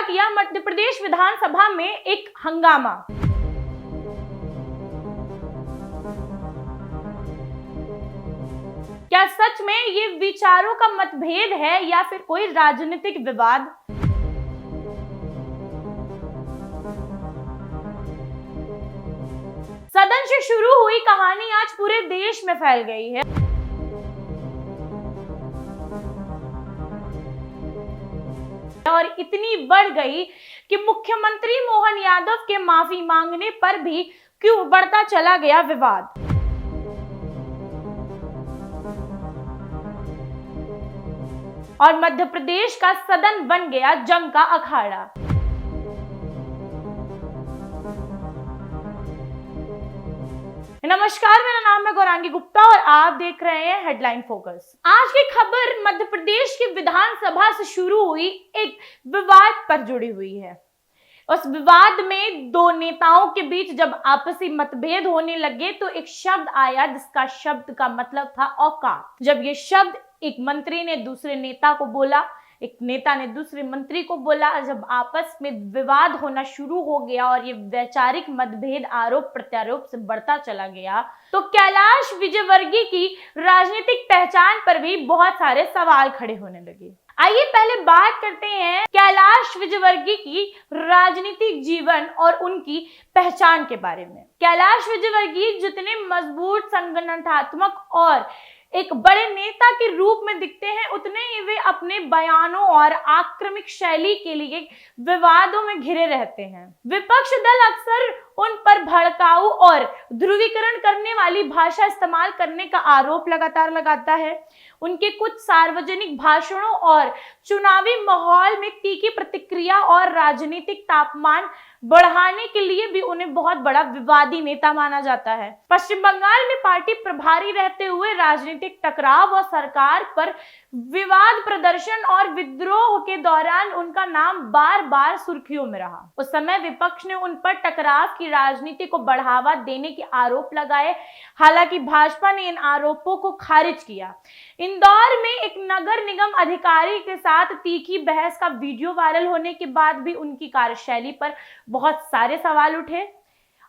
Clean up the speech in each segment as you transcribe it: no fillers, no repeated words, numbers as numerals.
किया मध्य प्रदेश विधानसभा में एक हंगामा। क्या सच में ये विचारों का मतभेद है या फिर कोई राजनीतिक विवाद? सदन से शुरू हुई कहानी आज पूरे देश में फैल गई है। और इतनी बढ़ गई कि मुख्यमंत्री मोहन यादव के माफी मांगने पर भी क्यों बढ़ता चला गया विवाद। और मध्य प्रदेश का सदन बन गया जंग का अखाड़ा। नमस्कार, मेरा नाम है गौरांगी गुप्ता और आप देख रहे हैं हेडलाइन फोकस। आज की खबर मध्य प्रदेश की विधानसभा से शुरू हुई एक विवाद पर जुड़ी हुई है। उस विवाद में दो नेताओं के बीच जब आपसी मतभेद होने लगे तो एक शब्द आया जिसका शब्द का मतलब था औकात। जब ये शब्द एक मंत्री ने दूसरे नेता को बोला, एक नेता ने दूसरे मंत्री को बोला, जब आपस में विवाद होना शुरू हो गया और ये वैचारिक मतभेद आरोप प्रत्यारोप से बढ़ता चला गया तो कैलाश विजयवर्गीय की राजनीतिक पहचान पर भी बहुत सारे सवाल खड़े होने लगे। आइए पहले बात करते हैं कैलाश विजयवर्गीय की राजनीतिक जीवन और उनकी पहचान के बारे में। कैलाश विजयवर्गीय जितने मजबूत, संगठनात्मक और एक बड़े नेता के रूप में दिखते हैं, उतने ही वे अपने बयानों और आक्रामक शैली के लिए विवादों में घिरे रहते हैं। विपक्ष दल अक्सर उन पर भड़काऊ और ध्रुवीकरण करने वाली भाषा इस्तेमाल करने का आरोप लगातार लगाता है। उनके कुछ सार्वजनिक भाषणों और चुनावी माहौल में तीखी प्रतिक्रिया और राजनीतिक तापमान बढ़ाने के लिए भी उन्हें बहुत बड़ा विवादी नेता माना जाता है। पश्चिम बंगाल में पार्टी प्रभारी रहते हुए राजनीतिक टकराव और सरकार पर विवाद प्रदर्शन और विद्रोह के दौरान उनका नाम बार बार सुर्खियों में रहा। उस समय विपक्ष ने उन पर टकराव की राजनीति को बढ़ावा देने के आरोप लगाए। हालांकि भाजपा ने इन आरोपों को खारिज किया। इंदौर में एक नगर निगम अधिकारी के साथ तीखी बहस का वीडियो वायरल होने के बाद भी उनकी कार्यशैली पर बहुत सारे सवाल उठे।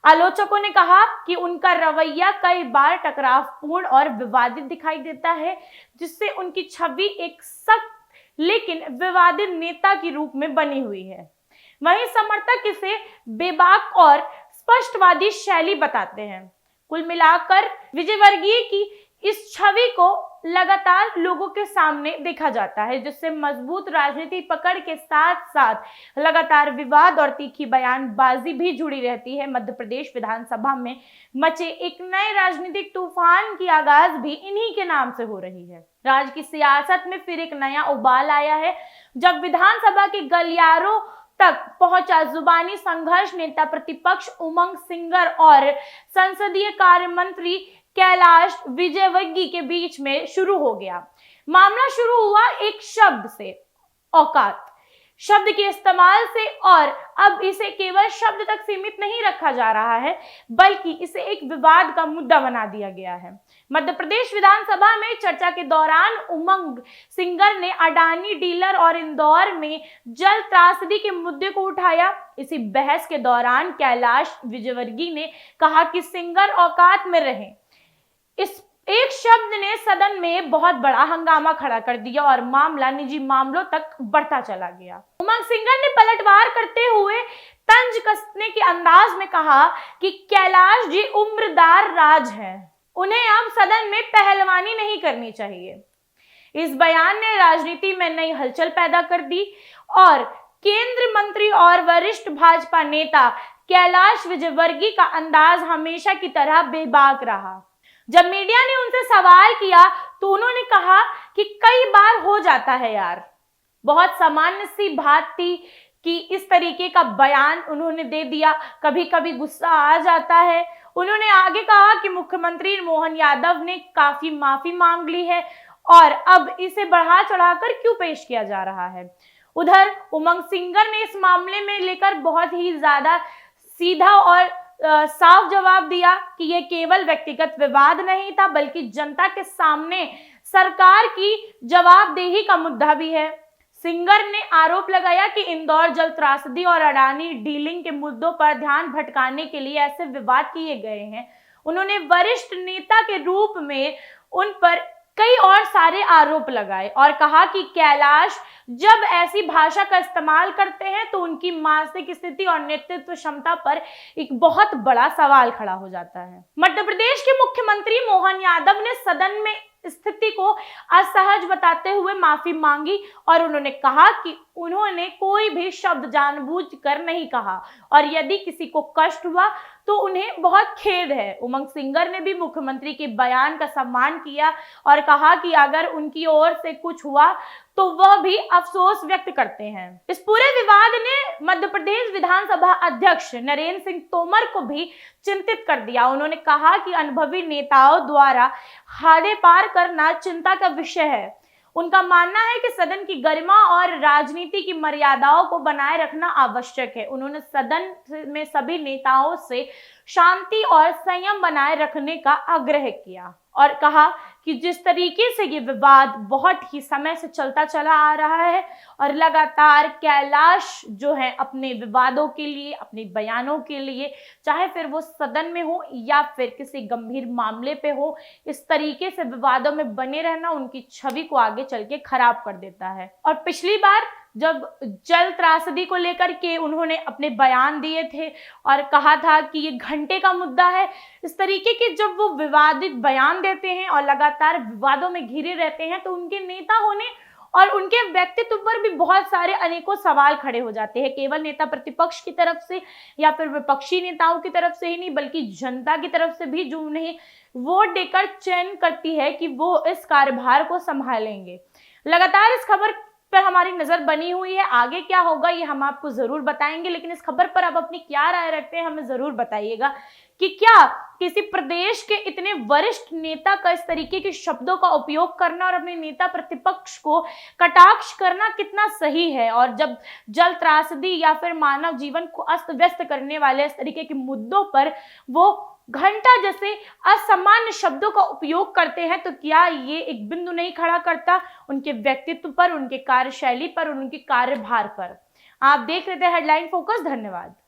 आलोचकों ने कहा कि उनका रवैया कई बार टकरावपूर्ण और विवादित दिखाई देता है, जिससे उनकी छवि एक सख्त लेकिन विवादित नेता के रूप में बनी हुई है। वहीं समर्थक इसे बेबाक और स्पष्टवादी शैली बताते हैं। कुल मिलाकर विजयवर्गीय की इस छवि को लगातार लोगों के सामने देखा जाता है, जिससे मजबूत राजनीतिक पकड़ के साथ साथ लगातार विवाद और तीखी बयानबाजी भी जुड़ी रहती है। मध्य प्रदेश विधानसभा में मचे एक नए राजनीतिक तूफान की आगाज भी इन्हीं के नाम से हो रही है। राज्य की सियासत में फिर एक नया उबाल आया है जब विधानसभा के गलियारों तक पहुंचा जुबानी संघर्ष नेता प्रतिपक्ष उमंग सिंगर और संसदीय कार्य मंत्री कैलाश विजयवर्गीय के बीच में शुरू हो गया। मामला शुरू हुआ एक शब्द से, औकात शब्द के इस्तेमाल से, और अब इसे केवल शब्द तक सीमित नहीं रखा जा रहा है बल्कि इसे एक विवाद का मुद्दा बना दिया गया है। मध्य प्रदेश विधानसभा में चर्चा के दौरान उमंग सिंगर ने अडानी डीलर और इंदौर में जल त्रासदी के मुद्दे को उठाया। इसी बहस के दौरान कैलाश विजयवर्गीय ने कहा कि सिंगर औकात में रहें। इस एक शब्द ने सदन में बहुत बड़ा हंगामा खड़ा कर दिया और मामला निजी मामलों तक बढ़ता चला गया। उमंग सिंगर ने पलटवार करते हुए तंज कसने के अंदाज में कहा कि कैलाश जी उम्रदार राज हैं, उन्हें अब सदन में पहलवानी नहीं करनी चाहिए। इस बयान ने राजनीति में नई हलचल पैदा कर दी और केंद्रीय मंत्री और वरिष्ठ भाजपा नेता कैलाश विजयवर्गीय का अंदाज हमेशा की तरह बेबाक रहा। जब मीडिया ने उनसे सवाल किया तो उन्होंने कहा कि कई बार हो जाता है यार, बहुत सामान्य सी बात थी कि इस तरीके का बयान उन्होंने दे दिया, कभी कभी गुस्सा आ जाता है। उन्होंने आगे कहा कि मुख्यमंत्री मोहन यादव ने काफी माफी मांग ली है और अब इसे बढ़ा चढ़ाकर क्यों पेश किया जा रहा है। उधर उमंग सिंगर ने इस मामले में लेकर बहुत ही ज्यादा सीधा और साफ जवाब दिया कि यह केवल व्यक्तिगत विवाद नहीं था बल्कि जनता के सामने सरकार की जवाबदेही का मुद्दा भी है। सिंगर ने आरोप लगाया कि इंदौर जल त्रासदी और अडानी डीलिंग के मुद्दों पर ध्यान भटकाने के लिए ऐसे विवाद किए गए हैं। उन्होंने वरिष्ठ नेता के रूप में उन पर कई और सारे आरोप लगाए और कहा कि कैलाश जब ऐसी भाषा का इस्तेमाल करते हैं तो उनकी मानसिक स्थिति और नेतृत्व क्षमता पर एक बहुत बड़ा सवाल खड़ा हो जाता है। मध्य प्रदेश के मुख्यमंत्री मोहन यादव ने सदन में स्थिति को असहज बताते हुए माफी मांगी और उन्होंने कहा कि उन्होंने कोई भी शब्द जानबूझकर नहीं कहा और यदि किसी को कष्ट हुआ तो उन्हें बहुत खेद है। उमंग सिंगर ने भी मुख्यमंत्री के बयान का सम्मान किया और कहा कि अगर उनकी ओर से कुछ हुआ तो वह भी अफसोस व्यक्त करते हैं। इस पूरे विवाद ने मध्य प्रदेश विधानसभा अध्यक्ष नरेंद्र सिंह तोमर को भी चिंतित कर दिया। उन्होंने कहा कि अनुभवी नेताओं द्वारा हदें पार करना चिंता का विषय है। उनका मानना है कि सदन की गरिमा और राजनीति की मर्यादाओं को बनाए रखना आवश्यक है। उन्होंने सदन में सभी नेताओं से शांति और संयम बनाए रखने का आग्रह किया और कहा कि जिस तरीके से ये विवाद बहुत ही समय से चलता चला आ रहा है और लगातार कैलाश जो है अपने विवादों के लिए, अपने बयानों के लिए, चाहे फिर वो सदन में हो या फिर किसी गंभीर मामले पे हो, इस तरीके से विवादों में बने रहना उनकी छवि को आगे चल के खराब कर देता है। और पिछली बार जब जल त्रासदी को लेकर के उन्होंने अपने बयान दिए थे और कहा था कि ये घंटे का मुद्दा है, इस तरीके के जब वो विवादित बयान देते हैं और लगातार विवादों में घिरे रहते हैं तो उनके नेता होने और उनके व्यक्तित्व पर भी बहुत सारे अनेकों सवाल खड़े हो जाते हैं। केवल नेता प्रतिपक्ष की तरफ से या फिर विपक्षी नेताओं की तरफ से ही नहीं बल्कि जनता की तरफ से भी, जो उन्हें वोट देकर चयन करती है कि वो इस कार्यभार को संभालेंगे। लगातार इस खबर पर हमारी नजर बनी हुई है। आगे क्या होगा ये हम आपको जरूर बताएंगे, लेकिन इस खबर पर आप अपनी क्या राय रखते हैं हमें जरूर बताइएगा कि क्या किसी प्रदेश के इतने वरिष्ठ नेता का इस तरीके के शब्दों का उपयोग करना और अपने नेता प्रतिपक्ष को कटाक्ष करना कितना सही है। और जब जल त्रासदी या फिर मानव जीवन को अस्त व्यस्त करने वाले इस तरीके के मुद्दों पर वो घंटा जैसे असामान्य शब्दों का उपयोग करते हैं तो क्या ये एक बिंदु नहीं खड़ा करता उनके व्यक्तित्व पर, उनके कार्यशैली पर, उनके कार्यभार पर। आप देख रहे थे हेडलाइन फोकस। धन्यवाद।